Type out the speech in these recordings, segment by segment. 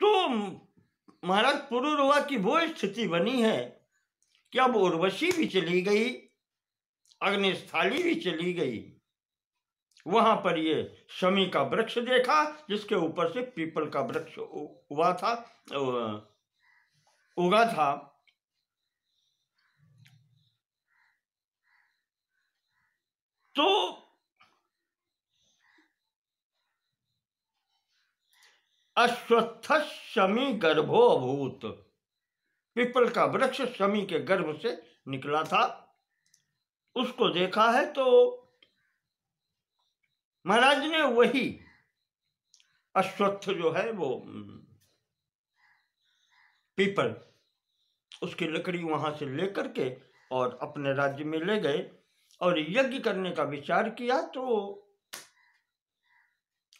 तो महाराज पुरुरवा की वो स्थिति बनी है कि अब उर्वशी भी चली गई, अग्निस्थाली भी चली गई। वहां पर ये शमी का वृक्ष देखा जिसके ऊपर से पीपल का वृक्ष हुआ था, उगा था। तो अश्वत्थ शमी गर्भो अभूत, पीपल का वृक्ष शमी के गर्भ से निकला था, उसको देखा है। तो महाराज ने वही अश्वत्थ जो है वो पीपल, उसकी लकड़ी वहां से लेकर के और अपने राज्य में ले गए और यज्ञ करने का विचार किया। तो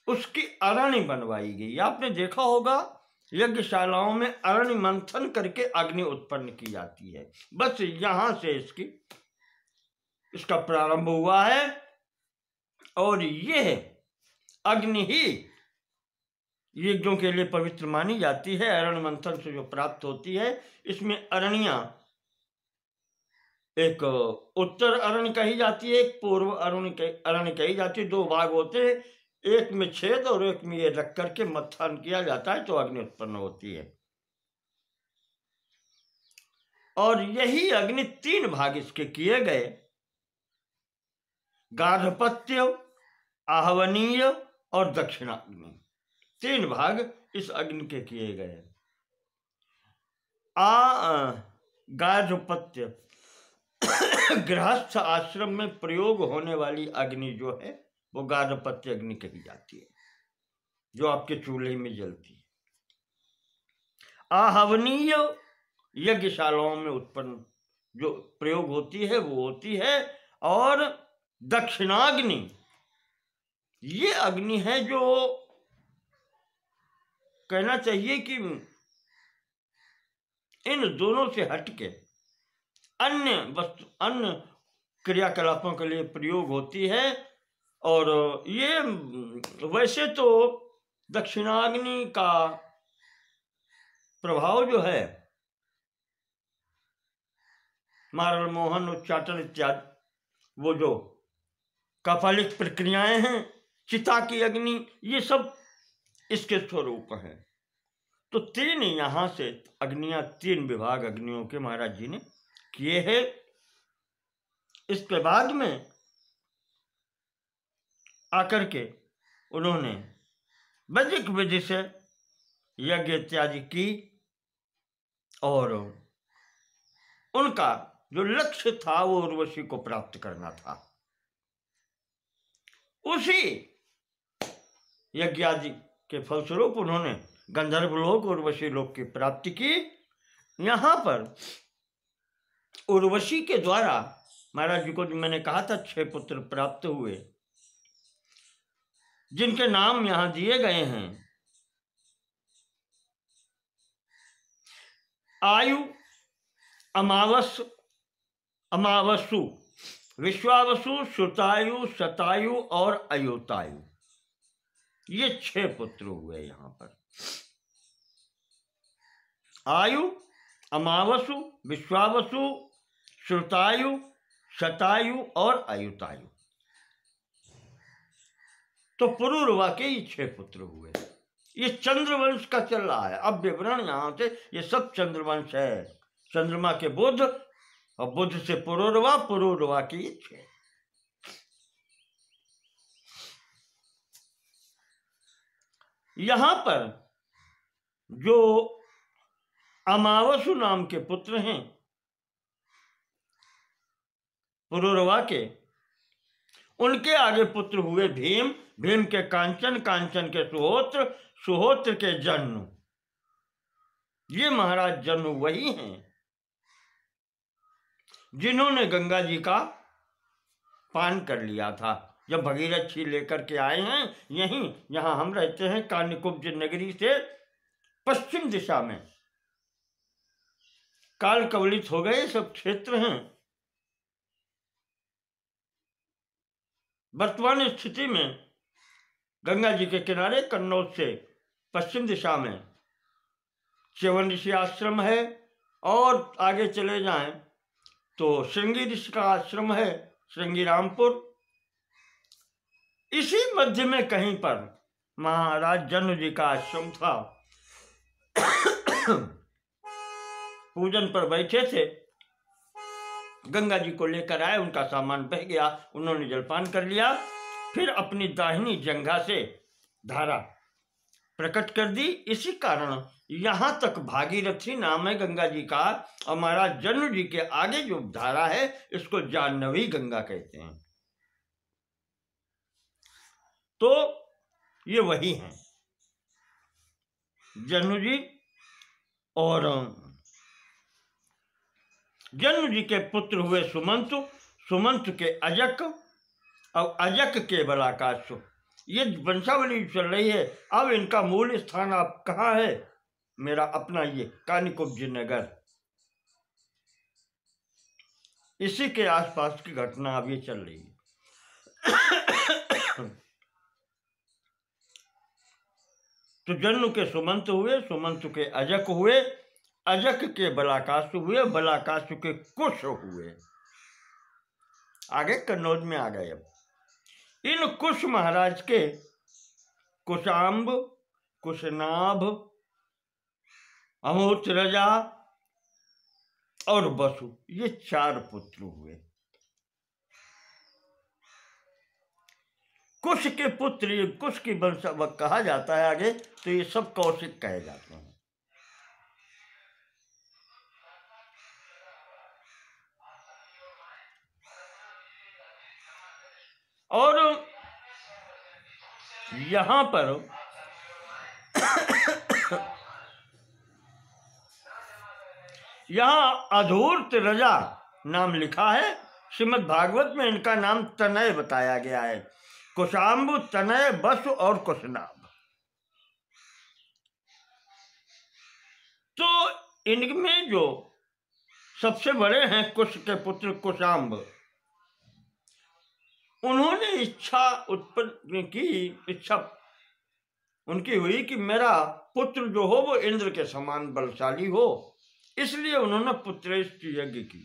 उसकी अरण्य बनवाई गई। आपने देखा होगा यज्ञशालाओं में अरण्य मंथन करके अग्नि उत्पन्न की जाती है। बस यहां से इसका प्रारंभ हुआ है और यह अग्नि ही यज्ञों के लिए पवित्र मानी जाती है। अरण्य मंथन से जो प्राप्त होती है, इसमें अरण्या एक उत्तर अरण्य कही जाती है, एक पूर्व अरण्य कही जाती है। दो भाग होते हैं, एक में छेद और एक में ये रख करके मत्थन किया जाता है तो अग्नि उत्पन्न होती है। और यही अग्नि तीन भाग इसके किए गए, गार्हपत्य, आहवनीय और दक्षिणाग्नि, तीन भाग इस अग्नि के किए गए। गार्हपत्य गृहस्थ आश्रम में प्रयोग होने वाली अग्नि जो है वो गार्हपत्य अग्नि कही जाती है, जो आपके चूल्हे में जलती है। आहवनीय यज्ञशालाओं में उत्पन्न जो प्रयोग होती है वो होती है। और दक्षिणाग्नि ये अग्नि है जो कहना चाहिए कि इन दोनों से हटके अन्य क्रियाकलापों के लिए प्रयोग होती है। और ये वैसे तो दक्षिणाग्नि का प्रभाव जो है मारल मोहन उच्चाटन इत्यादि, वो जो कपालिक प्रक्रियाएं हैं, चिता की अग्नि, ये सब इसके स्वरूप हैं। तो तीन यहां से अग्नियां, तीन विभाग अग्नियों के महाराज जी ने किए हैं। इसके बाद में आकर के उन्होंने वैदिक विधि से यज्ञ इत्यादि की और उनका जो लक्ष्य था वो उर्वशी को प्राप्त करना था। उसी यज्ञादि के फलस्वरूप उन्होंने गंधर्व लोक, उर्वशी लोक की प्राप्ति की। यहां पर उर्वशी के द्वारा महाराज जी को जो मैंने कहा था 6 पुत्र प्राप्त हुए, जिनके नाम यहां दिए गए हैं। आयु, अमावसु, विश्वावसु, श्रुतायु, शतायु और अयोतायु, ये 6 पुत्र हुए यहां पर। आयु, अमावसु, विश्वावसु, श्रुतायु, शतायु और अयुतायु। तो पुरुरवा के ये 6 पुत्र हुए। ये चंद्रवंश का चल रहा है। अब विवरण यहां से, ये सब चंद्रवंश है। चंद्रमा के बुध और बुध से पुरुरवा, पुरुरवा की 6। यहां पर जो अमावसु नाम के पुत्र हैं पुरुरवा के, उनके आगे पुत्र हुए भीम, भीम के कांचन, कांचन के सुहोत्र, सुहोत्र के जन्म। ये महाराज जन्म वही हैं जिन्होंने गंगा जी का पान कर लिया था जब भगीरथ जी लेकर के आए हैं। यहीं यहां हम रहते हैं, कान्यकुब्ज नगरी से पश्चिम दिशा में काल कवलित हो गए सब क्षेत्र हैं। वर्तमान स्थिति में गंगा जी के किनारे कन्नौज से पश्चिम दिशा में च्यवन ऋषि आश्रम है, और आगे चले जाएं तो श्रृंगी ऋषि का आश्रम है, श्रृंगीरामपुर। इसी मध्य में कहीं पर महाराज जन्म जी का आश्रम था। पूजन पर बैठे थे, गंगा जी को लेकर आए, उनका सामान बह गया, उन्होंने जलपान कर लिया, फिर अपनी दाहिनी जंघा से धारा प्रकट कर दी। इसी कारण यहां तक भागीरथी नाम है गंगा जी का, और महाराज जन्म जी के आगे जो धारा है इसको जाह्नवी गंगा कहते हैं। तो ये वही हैं जन्म जी, और जन्म जी के पुत्र हुए सुमंत, सुमंत के अजक, और अजक के बलाकाश। ये वंशावली चल रही है। अब इनका मूल स्थान आप कहाँ है? मेरा अपना ये कानिकुब्ज नगर, इसी के आसपास की घटना अब ये चल रही है। तो जन्म के सुमंत हुए, सुमंत के अजक हुए, अजक के बलाकाश हुए, बलाकाश के कुश हुए। आगे कन्नौज में आ गए। अब इन कुश महाराज के कुशाम्ब, कुशनाभ, अमोत्रजा और बसु, ये 4 पुत्र हुए। कुश के पुत्र, ये कुश की वंश कहा जाता है आगे, तो ये सब कौशिक कहे जाते हैं। और यहां पर यहां अधूर्त रजा नाम लिखा है। श्रीमद् भागवत में इनका नाम तनय बताया गया है। कुशाम्ब, तनय, बसु और कुशनाभ। तो इनमें जो सबसे बड़े हैं कुश के पुत्र कुशाम्ब, उन्होंने इच्छा उत्पन्न की, इच्छा उनकी हुई कि मेरा पुत्र जो हो वो इंद्र के समान बलशाली हो, इसलिए उन्होंने पुत्रेष्ट यज्ञ की।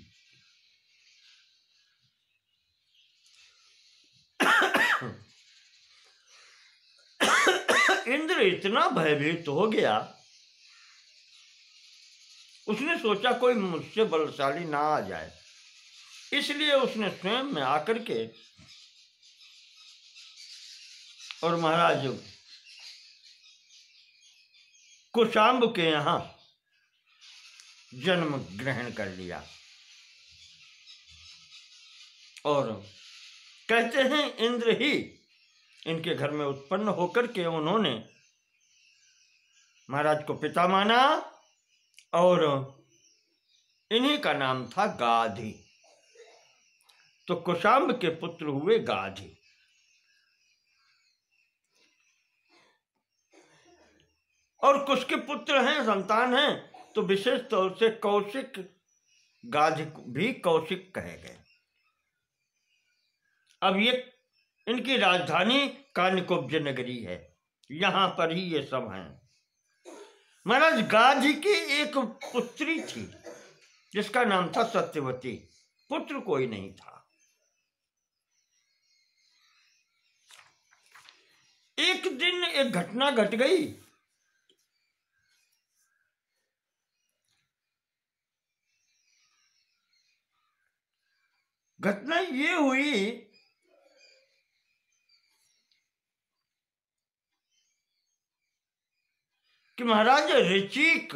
इंद्र इतना भयभीत हो गया, उसने सोचा कोई मुझसे बलशाली ना आ जाए, इसलिए उसने स्वयं में आकर के और महाराज कुशाम्ब के यहां जन्म ग्रहण कर लिया। और कहते हैं इंद्र ही इनके घर में उत्पन्न होकर के उन्होंने महाराज को पिता माना, और इन्हीं का नाम था गाधी। तो कुशाम्ब के पुत्र हुए गाधी। और कुश के पुत्र हैं, संतान हैं, तो विशेष तौर से कौशिक, गाधी भी कौशिक कहे गए। अब ये इनकी राजधानी कानिकुब्ज नगरी है, यहां पर ही ये सब हैं। महाराज गाधी की एक पुत्री थी जिसका नाम था सत्यवती, पुत्र कोई नहीं था। एक दिन एक घटना घट गई। घटना ये हुई कि महाराज ऋचिक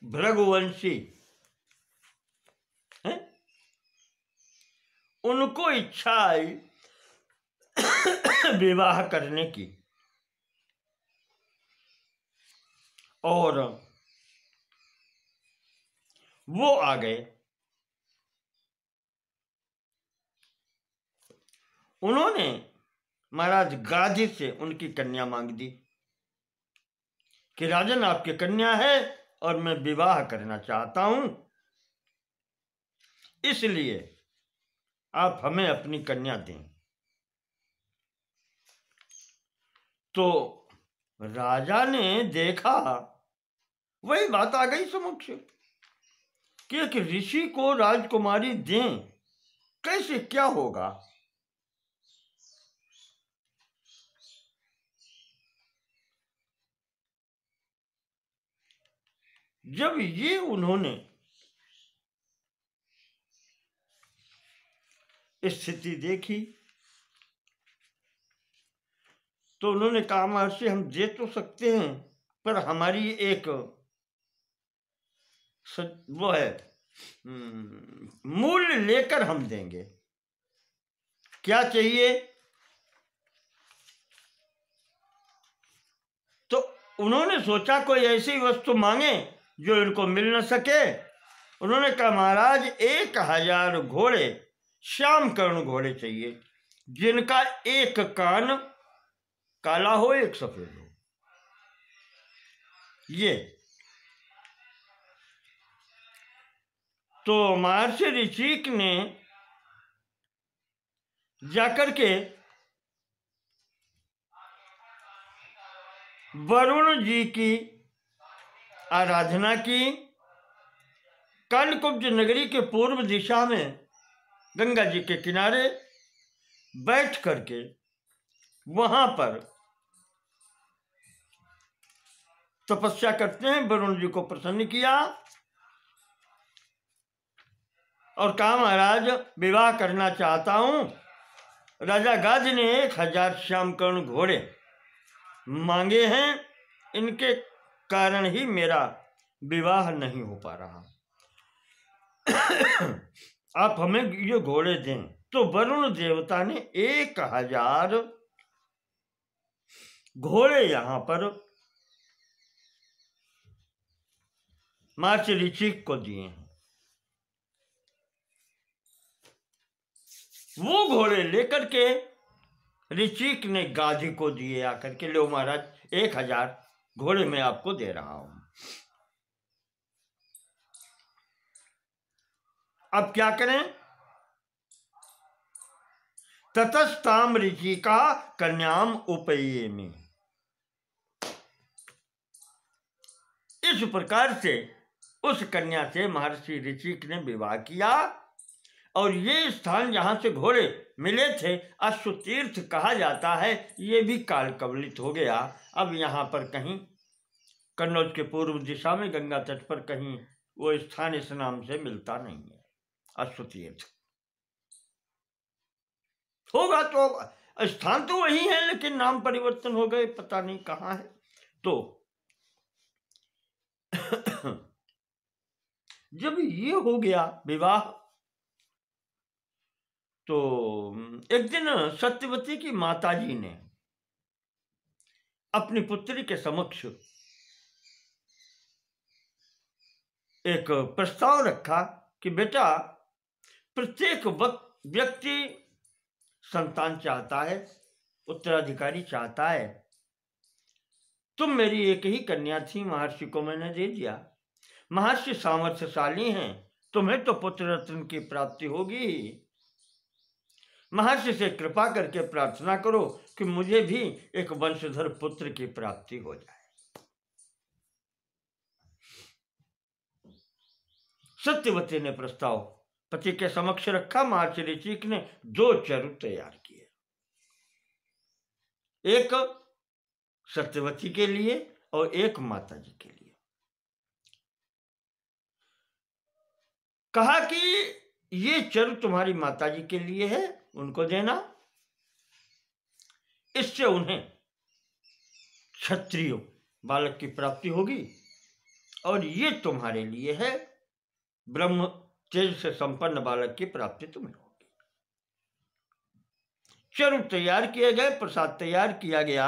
भृगुवंशी हैं, उनको इच्छा आई विवाह करने की, और वो आ गए। उन्होंने महाराज गाधी से उनकी कन्या मांग दी कि राजन आपकी कन्या है और मैं विवाह करना चाहता हूं, इसलिए आप हमें अपनी कन्या दें। तो राजा ने देखा वही बात आ गई समक्ष कि एक ऋषि को राजकुमारी दें, कैसे, क्या होगा। जब ये उन्होंने स्थिति देखी तो उन्होंने कहा, महर्षि हम दे तो सकते हैं, पर हमारी एक वो है, मूल्य लेकर हम देंगे। क्या चाहिए? तो उन्होंने सोचा कोई ऐसी वस्तु मांगे जो इनको मिल न सके। उन्होंने कहा, महाराज 1000 घोड़े, श्याम कर्ण घोड़े चाहिए, जिनका एक कान काला हो, एक सफेद हो। ये तो महर्षि ऋषिक ने जाकर के वरुण जी की आराधना की। कालकुब्ज नगरी के पूर्व दिशा में गंगा जी के किनारे बैठ करके वहां पर तपस्या करते हैं। वरुण जी को प्रसन्न किया और कहा, महाराज विवाह करना चाहता हूं। राजा गाज ने 1000 श्यामकर्ण घोड़े मांगे हैं, इनके कारण ही मेरा विवाह नहीं हो पा रहा। आप हमें ये घोड़े दें। तो वरुण देवता ने 1000 घोड़े यहां पर महर्षि ऋषिक को दिए हैं। वो घोड़े लेकर के ऋषिक ने गाधी को दिए आकर के, लो महाराज 1000 घोड़े मैं आपको दे रहा हूं। अब क्या करें? ततस्ताम ऋषिका कन्याम उपयेमि। इस प्रकार से उस कन्या से महर्षि ऋषिक ने विवाह किया। और ये स्थान जहां से घोड़े मिले थे, अश्वतीर्थ कहा जाता है, ये भी काल कवलित हो गया। अब यहाँ पर कहीं कन्नौज के पूर्व दिशा में गंगा तट पर कहीं वो स्थान इस नाम से मिलता नहीं है। अश्वतीर्थ होगा तो स्थान तो वही है, लेकिन नाम परिवर्तन हो गए, पता नहीं कहाँ है। तो जब ये हो गया विवाह, तो एक दिन सत्यवती की माताजी ने अपनी पुत्री के समक्ष एक प्रस्ताव रखा कि बेटा, प्रत्येक व्यक्ति संतान चाहता है, उत्तराधिकारी चाहता है। तुम मेरी एक ही कन्या थी, महर्षि को मैंने दे दिया। महर्षि सामर्थ्यशाली हैं, तुम्हें तो पुत्र रत्न की प्राप्ति होगी। महर्षि से कृपा करके प्रार्थना करो कि मुझे भी एक वंशधर पुत्र की प्राप्ति हो जाए। सत्यवती ने प्रस्ताव पति के समक्ष रखा। महर्षि ऋषिक ने 2 चरु तैयार किए, एक सत्यवती के लिए और एक माता जी के लिए। कहा कि ये चरु तुम्हारी माता जी के लिए है, उनको देना, इससे उन्हें क्षत्रिय बालक की प्राप्ति होगी। और ये तुम्हारे लिए है, ब्रह्म तेज से संपन्न बालक की प्राप्ति तुम्हें होगी। चरु तैयार किए गए, प्रसाद तैयार किया गया।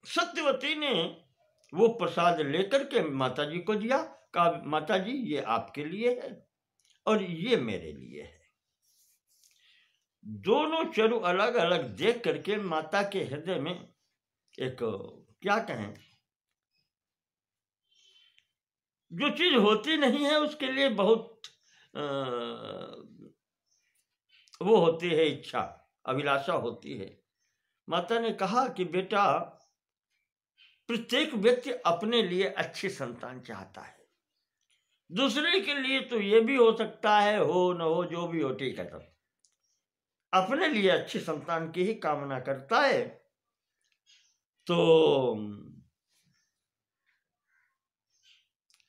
सत्यवती ने वो प्रसाद लेकर के माता जी को दिया। कहा, माता जी ये आपके लिए है और ये मेरे लिए है। दोनों चरु अलग अलग देख करके माता के हृदय में एक, क्या कहें, जो चीज होती नहीं है उसके लिए बहुत वो होती है, इच्छा, अभिलाषा होती है। माता ने कहा कि बेटा, प्रत्येक व्यक्ति अपने लिए अच्छी संतान चाहता है। दूसरे के लिए तो ये भी हो सकता है, हो न हो, जो भी हो ठीक है, तब अपने लिए अच्छी संतान की ही कामना करता है। तो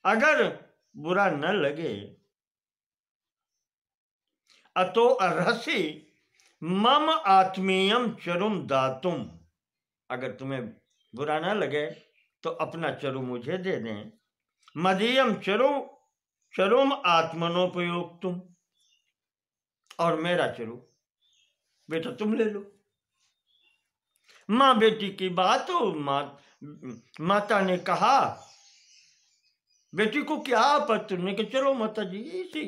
अगर बुरा न लगे, अतो अर्हसि मम आत्मीयम चरुम दातुम, अगर तुम्हें बुरा ना लगे तो अपना चरु मुझे दे दें। मदीयम चरुम आत्मनोपयोक्तुम, और मेरा चरु बेटा तुम ले लो। माँ बेटी की बात हो, माता ने कहा बेटी को क्या आपत्ति, ने कि चलो माता जी, इसी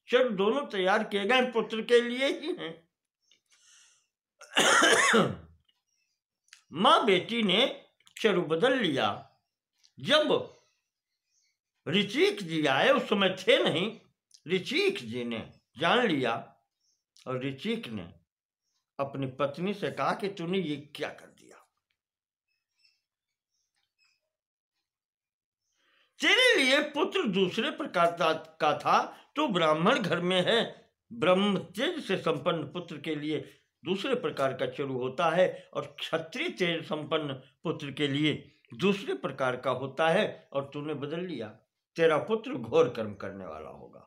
चरु दोनों तैयार किए गए पुत्र के लिए ही हैं। माँ बेटी ने चरु बदल लिया। जब ऋचिक जी आए, उस समय थे नहीं, ऋचिक जी ने जान लिया और ऋचिक ने अपनी पत्नी से कहा कि तूने ये क्या कर दिया, तेरे लिए पुत्र दूसरे प्रकार का था, तो ब्राह्मण घर में है, ब्रह्म तेज से संपन्न पुत्र के लिए दूसरे प्रकार का चरु होता है, और क्षत्रिय तेज संपन्न पुत्र के लिए दूसरे प्रकार का होता है, और तूने बदल लिया। तेरा पुत्र घोर कर्म करने वाला होगा।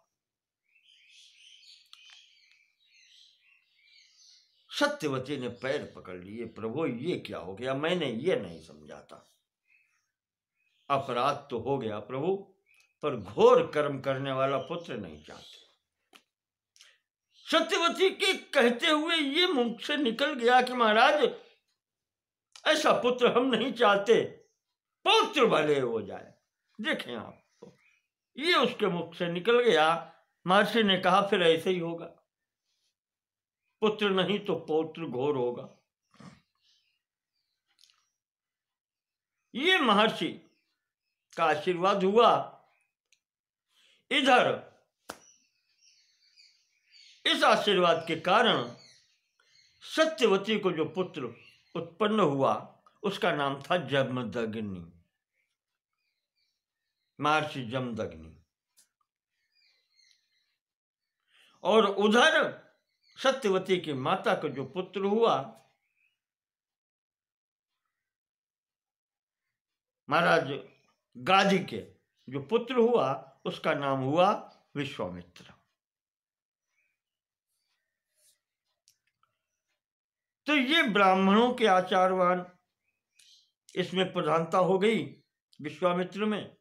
सत्यवती ने पैर पकड़ लिए, प्रभु ये क्या हो गया, मैंने ये नहीं समझा था। अपराध तो हो गया प्रभु, पर घोर कर्म करने वाला पुत्र नहीं चाहते। सत्यवती के कहते हुए ये मुख से निकल गया कि महाराज ऐसा पुत्र हम नहीं चाहते, पौत्र भले हो जाए। देखें आप, ये उसके मुख से निकल गया। महर्षि ने कहा फिर ऐसे ही होगा, पुत्र नहीं तो पौत्र घोर होगा। ये महर्षि का आशीर्वाद हुआ। इधर इस आशीर्वाद के कारण सत्यवती को जो पुत्र उत्पन्न हुआ उसका नाम था जमदग्नि, महर्षि जमदग्नि। और उधर सत्यवती की माता को जो पुत्र हुआ, महाराज गाधी के जो पुत्र हुआ उसका नाम हुआ विश्वामित्र। तो ये ब्राह्मणों के आचारवान इसमें प्रधानता हो गई विश्वामित्र में।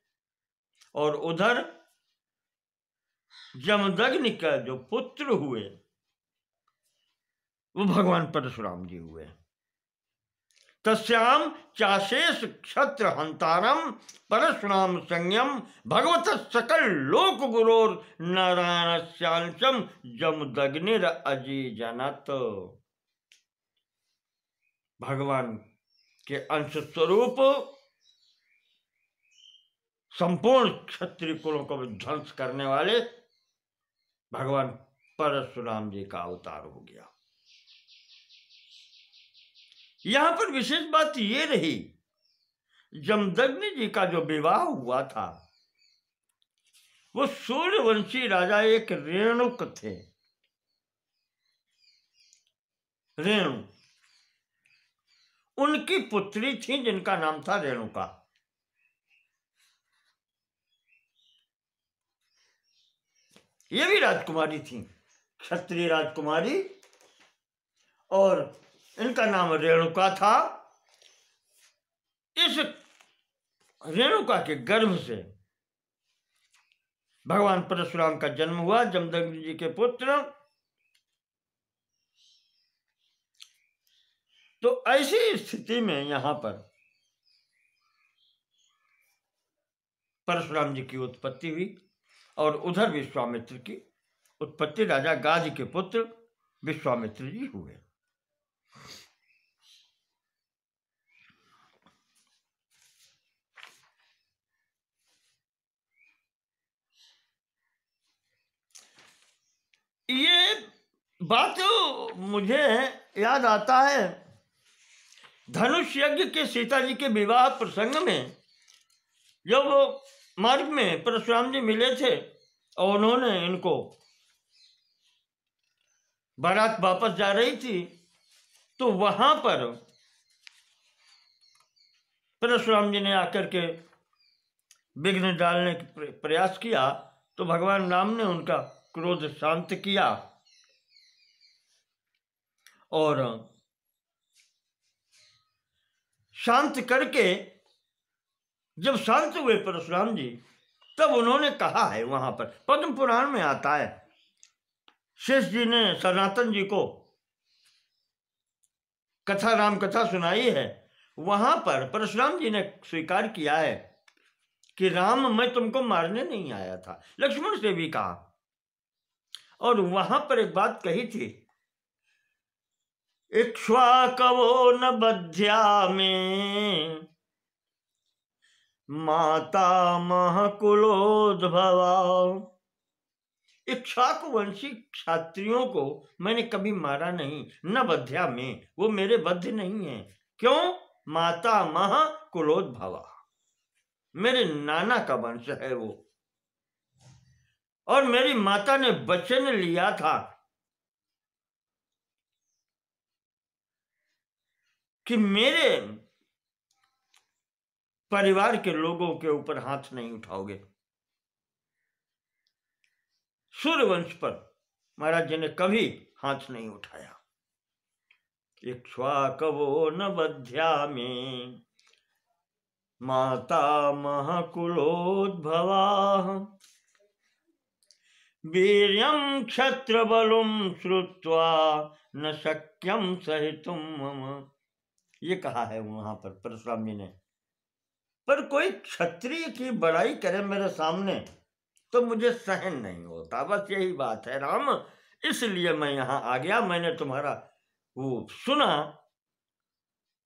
और उधर जमदग्नि का जो पुत्र हुए वो भगवान परशुराम जी हुए। तस्याम चाशेष क्षत्र हंतारम परशुराम संयम भगवत सकल लोक गुरोर नारायण श्यांशम जमदग्निर अजीजनत। भगवान के अंश स्वरूप संपूर्ण क्षत्रिय कुलों को ध्वंस करने वाले भगवान परशुराम जी का अवतार हो गया। यहां पर विशेष बात ये रही, जमदग्नि जी का जो विवाह हुआ था वो सूर्यवंशी राजा एक रेणुक थे। रेणु उनकी पुत्री थी जिनका नाम था रेणुका। ये भी राजकुमारी थी, क्षत्रिय राजकुमारी, और इनका नाम रेणुका था। इस रेणुका के गर्भ से भगवान परशुराम का जन्म हुआ, जमदग्नि जी के पुत्र। तो ऐसी स्थिति में यहां पर परशुराम जी की उत्पत्ति हुई, और उधर विश्वामित्र की उत्पत्ति राजा गाधी के पुत्र विश्वामित्र जी हुए। ये बात मुझे याद आता है धनुष यज्ञ के सीता जी के विवाह प्रसंग में जब वो मार्ग में परशुराम जी मिले थे और उन्होंने इनको बारात वापस जा रही थी, तो वहां पर परशुराम जी ने आकर के विघ्न डालने का प्रयास किया, तो भगवान राम ने उनका क्रोध शांत किया और शांत करके जब शांत हुए परशुराम जी, तब उन्होंने कहा है, वहां पर पद्म पुराण में आता है, शेष जी ने सनातन जी को कथा, राम कथा सुनाई है। वहां पर परशुराम जी ने स्वीकार किया है कि राम, मैं तुमको मारने नहीं आया था। लक्ष्मण से भी कहा, और वहां पर एक बात कही थी, इक्ष्वाकवो न बध्या में माता महकुलोद्भवा। इक्ष्वाकु वंशी क्षत्रियों को मैंने कभी मारा नहीं, न बध्या में, वो मेरे बद्ध नहीं है। क्यों? माता मह कुलोद्भवा, मेरे नाना का वंश है वो, और मेरी माता ने वचन लिया था कि मेरे परिवार के लोगों के ऊपर हाथ नहीं उठाओगे। सूर्यवंश पर महाराज जी ने कभी हाथ नहीं उठाया। इक्ष्वाकवो न बध्या में माता महकुलोद्भवा वीर्यं क्षत्रबलं श्रुत्वा न शक्यं सहितुं मम। ये कहा है वहां पर परशुराम जी ने। पर कोई क्षत्रिय की बड़ाई करे मेरे सामने तो मुझे सहन नहीं होता, बस यही बात है राम, इसलिए मैं यहां आ गया। मैंने तुम्हारा वो सुना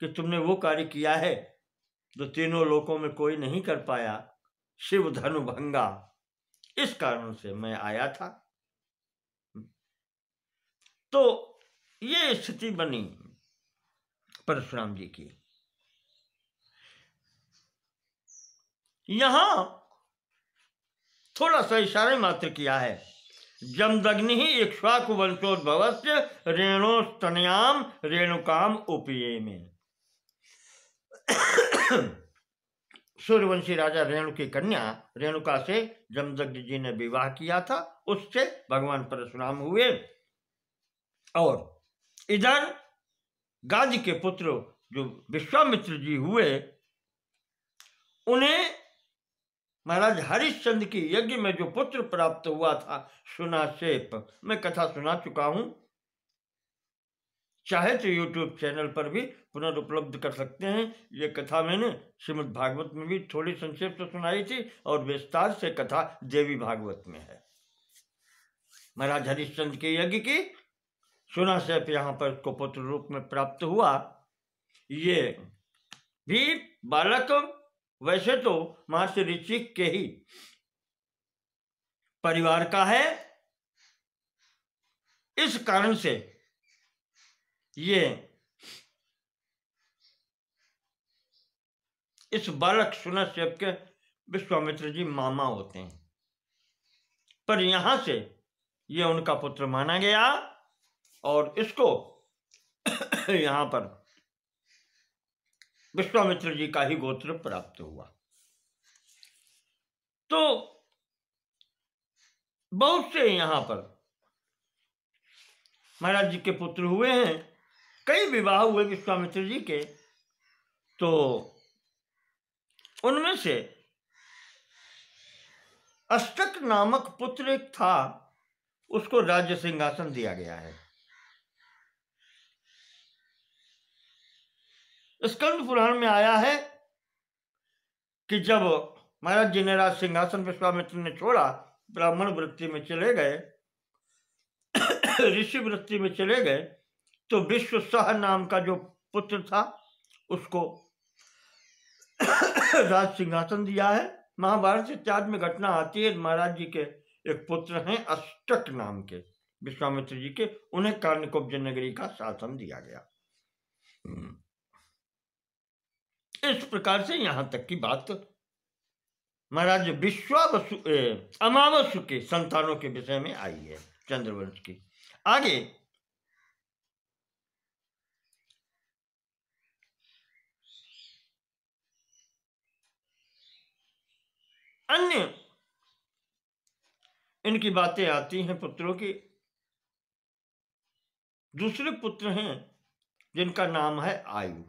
कि तुमने वो कार्य किया है जो तीनों लोकों में कोई नहीं कर पाया, शिव धनु भंगा, इस कारण से मैं आया था। तो ये स्थिति बनी परशुराम जी की। यहां थोड़ा सा इशारे मात्र किया है, जमदग्नि ही इक्ष्वाकु वंशोद्भवस्य रेणोस्तनयाम रेणुकाम उपये में। सूर्यवंशी राजा रेणु की कन्या रेणुका से जमदग्नि जी ने विवाह किया था, उससे भगवान परशुराम हुए। और इधर गाज के पुत्र जो विश्वामित्र जी हुए, उन्हें महाराज हरिश्चंद्र की यज्ञ में जो पुत्र प्राप्त हुआ था, सुनाशेप, मैं कथा सुना चुका हूं, चाहे तो YouTube चैनल पर भी पुनर्उपलब्ध कर सकते हैं। ये कथा मैंने श्रीमद् भागवत में भी थोड़ी संक्षेप से सुनाई थी, और विस्तार से कथा देवी भागवत में है। महाराज हरिश्चंद्र के यज्ञ की सुनाशेप यहाँ पर उसको पुत्र रूप में प्राप्त हुआ। ये भी बालक वैसे तो महर्षि ऋषिक के ही परिवार का है, इस कारण से ये इस बालक सुनाशेप के विश्वामित्र जी मामा होते हैं, पर यहां से ये उनका पुत्र माना गया और इसको यहां पर विश्वामित्र जी का ही गोत्र प्राप्त हुआ। तो बहुत से यहां पर महाराज जी के पुत्र हुए हैं, कई विवाह हुए विश्वामित्र जी के। तो उनमें से अष्टक नामक पुत्र एक था, उसको राज्य सिंहासन दिया गया है। स्कंद पुराण में आया है कि जब महाराज जी ने राज सिंहासन विश्वामित्र ने छोड़ा, ब्राह्मण वृत्ति में चले गए, ऋषि वृत्ति में चले गए, तो विश्वसह नाम का जो पुत्र था उसको राज सिंहासन दिया है। महाभारत इत्यादि में घटना आती है, महाराज जी के एक पुत्र हैं अष्टक नाम के, विश्वामित्र जी के, उन्हें काण्यकुब्ज नगरी का शासन दिया गया। इस प्रकार से यहां तक की बात महाराज विश्वावसु अमावसु के संतानों के विषय में आई है चंद्रवंश की। आगे अन्य इनकी बातें आती हैं पुत्रों की। दूसरे पुत्र हैं जिनका नाम है आयु।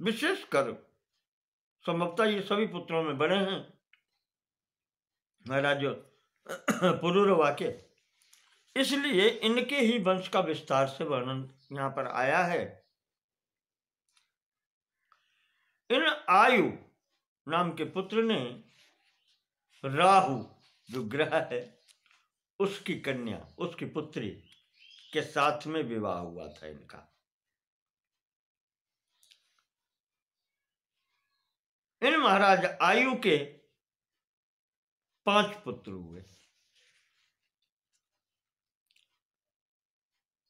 विशेषकर संभवतः ये सभी पुत्रों में बड़े हैं महाराज पुरुरवा के, इसलिए इनके ही वंश का विस्तार से वर्णन यहां पर आया है। इन आयु नाम के पुत्र ने राहु जो ग्रह है उसकी कन्या, उसकी पुत्री के साथ में विवाह हुआ था इनका। इन महाराज आयु के 5 पुत्र हुए।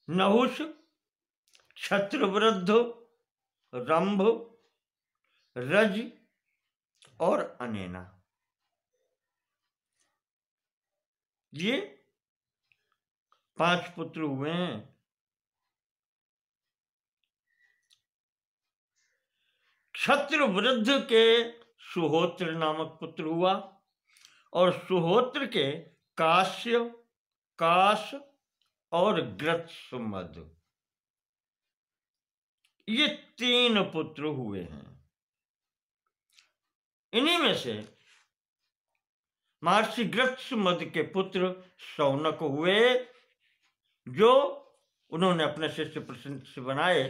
नहुष, क्षत्रवृद्ध, रंभ, रज और अनेना। ये 5 पुत्र हुए हैं। क्षत्रवृद्ध के सुहोत्र नामक पुत्र हुआ और सुहोत्र के काश्य, काश और ग्रत्सुमद, ये 3 पुत्र हुए हैं। इन्हीं में से महर्षि ग्रत्सुमद के पुत्र शौनक हुए, जो उन्होंने अपने शिष्य प्रसिद्ध से बनाए